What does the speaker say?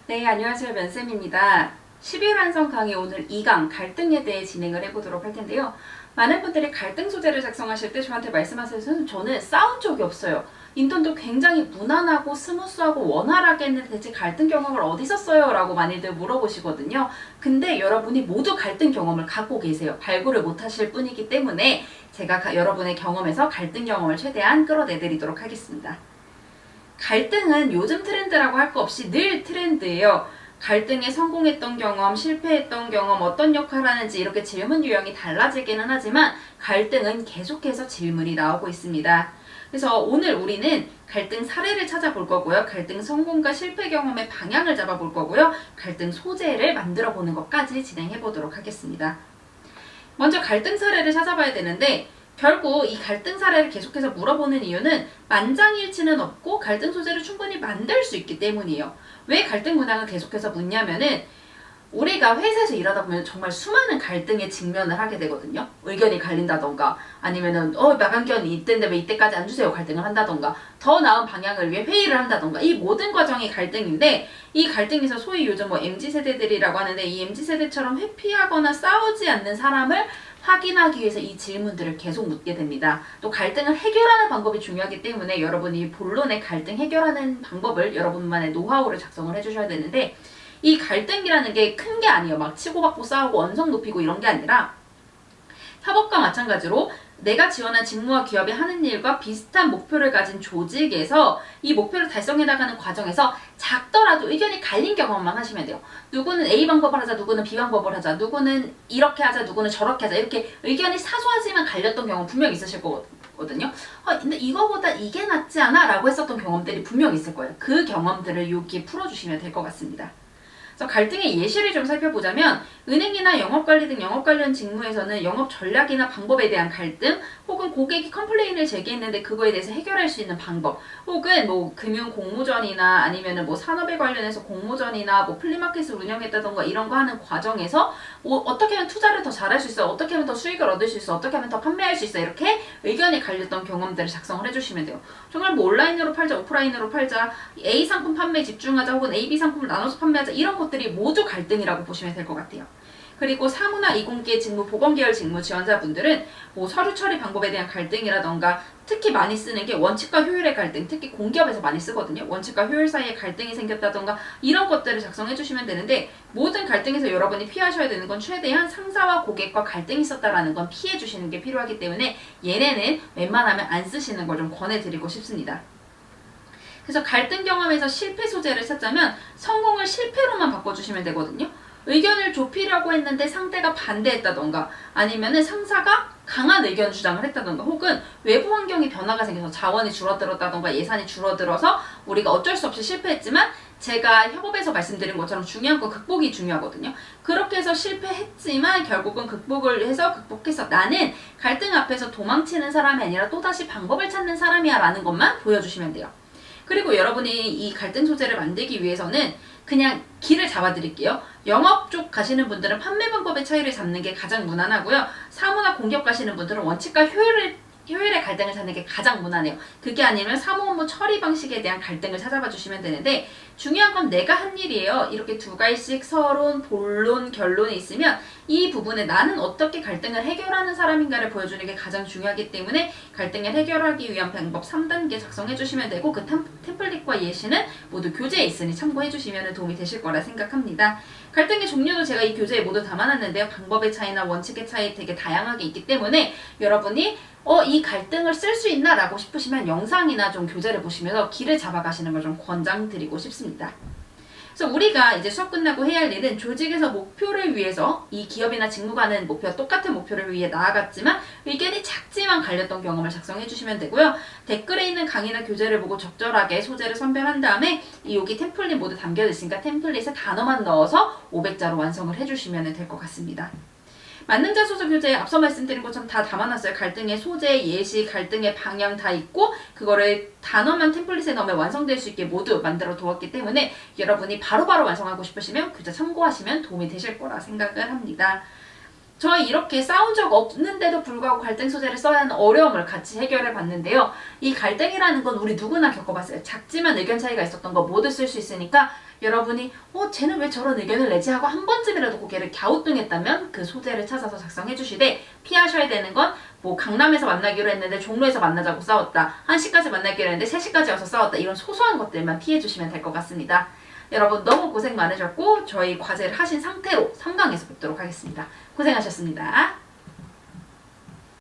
네, 안녕하세요. 면쌤입니다. 12일 완성 강의 오늘 2강 갈등에 대해 진행을 해보도록 할 텐데요. 많은 분들이 갈등 소재를 작성하실 때 저한테 말씀하세요. 선생님, 저는 싸운 적이 없어요. 인턴도 굉장히 무난하고 스무스하고 원활하게 했는데 대체 갈등 경험을 어디서 써요? 라고 많이들 물어보시거든요. 근데 여러분이 모두 갈등 경험을 갖고 계세요. 발굴을 못하실 뿐이기 때문에 제가 여러분의 경험에서 갈등 경험을 최대한 끌어내드리도록 하겠습니다. 갈등은 요즘 트렌드라고 할 거 없이 늘 트렌드예요. 갈등에 성공했던 경험, 실패했던 경험, 어떤 역할을 하는지 이렇게 질문 유형이 달라지기는 하지만 갈등은 계속해서 질문이 나오고 있습니다. 그래서 오늘 우리는 갈등 사례를 찾아볼 거고요. 갈등 성공과 실패 경험의 방향을 잡아볼 거고요. 갈등 소재를 만들어 보는 것까지 진행해 보도록 하겠습니다. 먼저 갈등 사례를 찾아봐야 되는데 결국 이 갈등 사례를 계속해서 물어보는 이유는 만장일치는 없고 갈등 소재를 충분히 만들 수 있기 때문이에요. 왜 갈등 문항을 계속해서 묻냐면은 우리가 회사에서 일하다 보면 정말 수많은 갈등에 직면을 하게 되거든요. 의견이 갈린다던가 아니면은 마감기한이 이때인데 왜 이때까지 안 주세요 갈등을 한다던가 더 나은 방향을 위해 회의를 한다던가 이 모든 과정이 갈등인데 이 갈등에서 소위 요즘 MZ세대들이라고 하는데 이 MZ세대처럼 회피하거나 싸우지 않는 사람을 확인하기 위해서 이 질문들을 계속 묻게 됩니다. 또 갈등을 해결하는 방법이 중요하기 때문에 여러분이 본론의 갈등 해결하는 방법을 여러분만의 노하우를 작성을 해주셔야 되는데 이 갈등이라는 게 큰 게 아니에요. 막 치고받고 싸우고 언성 높이고 이런 게 아니라 협업과 마찬가지로 내가 지원한 직무와 기업이 하는 일과 비슷한 목표를 가진 조직에서 이 목표를 달성해 나가는 과정에서 작더라도 의견이 갈린 경험만 하시면 돼요. 누구는 A 방법을 하자, 누구는 B 방법을 하자, 누구는 이렇게 하자, 누구는 저렇게 하자 이렇게 의견이 사소하지만 갈렸던 경험 분명 있으실 거거든요. 근데 이거보다 이게 낫지 않아? 라고 했었던 경험들이 분명 있을 거예요. 그 경험들을 여기에 풀어주시면 될 것 같습니다. 그래서 갈등의 예시를 좀 살펴보자면 은행이나 영업관리 등 영업 관련 직무에서는 영업 전략이나 방법에 대한 갈등 혹은 고객이 컴플레인을 제기했는데 그거에 대해서 해결할 수 있는 방법 혹은 금융 공모전이나 아니면은 산업에 관련해서 공모전이나 플리마켓을 운영했다던가 이런 거 하는 과정에서 어떻게 하면 투자를 더 잘할 수 있어, 어떻게 하면 더 수익을 얻을 수 있어, 어떻게 하면 더 판매할 수 있어 이렇게 의견이 갈렸던 경험들을 작성을 해주시면 돼요. 정말 온라인으로 팔자, 오프라인으로 팔자, A 상품 판매에 집중하자 혹은 A, B 상품을 나눠서 판매하자 이런 것들이 모두 갈등이라고 보시면 될 것 같아요. 그리고 사무나 이공계 직무, 보건계열 직무 지원자분들은 서류 처리 방법에 대한 갈등이라던가 특히 많이 쓰는 게 원칙과 효율의 갈등, 특히 공기업에서 많이 쓰거든요. 원칙과 효율 사이에 갈등이 생겼다던가 이런 것들을 작성해 주시면 되는데 모든 갈등에서 여러분이 피하셔야 되는 건 최대한 상사와 고객과 갈등이 있었다라는 건 피해 주시는 게 필요하기 때문에 얘네는 웬만하면 안 쓰시는 걸 좀 권해드리고 싶습니다. 그래서 갈등 경험에서 실패 소재를 찾자면 성공을 실패로만 바꿔주시면 되거든요. 의견을 좁히려고 했는데 상대가 반대했다던가 아니면은 상사가 강한 의견 주장을 했다던가 혹은 외부 환경의 변화가 생겨서 자원이 줄어들었다던가 예산이 줄어들어서 우리가 어쩔 수 없이 실패했지만 제가 협업에서 말씀드린 것처럼 중요한 건 극복이 중요하거든요. 그렇게 해서 실패했지만 결국은 극복해서 나는 갈등 앞에서 도망치는 사람이 아니라 또다시 방법을 찾는 사람이야 라는 것만 보여주시면 돼요. 그리고 여러분이 이 갈등 소재를 만들기 위해서는 그냥 길을 잡아드릴게요. 영업 쪽 가시는 분들은 판매 방법의 차이를 잡는 게 가장 무난하고요. 사무나 공기업 가시는 분들은 원칙과 효율의 갈등을 찾는 게 가장 무난해요. 그게 아니면 사무 업무 처리 방식에 대한 갈등을 찾아봐 주시면 되는데 중요한 건 내가 한 일이에요. 이렇게 두 가지씩 서론, 본론, 결론이 있으면 이 부분에 나는 어떻게 갈등을 해결하는 사람인가를 보여주는 게 가장 중요하기 때문에 갈등을 해결하기 위한 방법 3단계 작성해 주시면 되고 그 템플릿과 예시는 모두 교재에 있으니 참고해 주시면 도움이 되실 거라 생각합니다. 갈등의 종류도 제가 이 교재에 모두 담아놨는데요. 방법의 차이나 원칙의 차이 되게 다양하게 있기 때문에 여러분이 이 갈등을 쓸 수 있나? 라고 싶으시면 영상이나 좀 교재를 보시면서 길을 잡아가시는 걸 좀 권장드리고 싶습니다. 그래서 우리가 이제 수업 끝나고 해야 할 일은 조직에서 목표를 위해서 이 기업이나 직무가는 목표와 똑같은 목표를 위해 나아갔지만 의견이 작지만 갈렸던 경험을 작성해 주시면 되고요. 댓글에 있는 강의나 교재를 보고 적절하게 소재를 선별한 다음에 여기 템플릿 모두 담겨져 있으니까 템플릿에 단어만 넣어서 500자로 완성을 해주시면 될 것 같습니다. 만능자 소설 교재에 앞서 말씀드린 것처럼 다 담아놨어요. 갈등의 소재, 예시, 갈등의 방향 다 있고 그거를 단어만 템플릿에 넣으면 완성될 수 있게 모두 만들어 두었기 때문에 여러분이 바로바로 완성하고 싶으시면 교재 참고하시면 도움이 되실 거라 생각을 합니다. 저희 이렇게 싸운 적 없는데도 불구하고 갈등 소재를 써야 하는 어려움을 같이 해결해 봤는데요. 이 갈등이라는 건 우리 누구나 겪어봤어요. 작지만 의견 차이가 있었던 거 모두 쓸 수 있으니까 여러분이 쟤는 왜 저런 의견을 내지 하고 한 번쯤이라도 고개를 갸우뚱했다면 그 소재를 찾아서 작성해 주시되, 피하셔야 되는 건 뭐 강남에서 만나기로 했는데 종로에서 만나자고 싸웠다, 1시까지 만나기로 했는데 3시까지 와서 싸웠다, 이런 소소한 것들만 피해 주시면 될 것 같습니다. 여러분 너무 고생 많으셨고 저희 과제를 하신 상태로 3강에서 뵙도록 하겠습니다. 고생하셨습니다.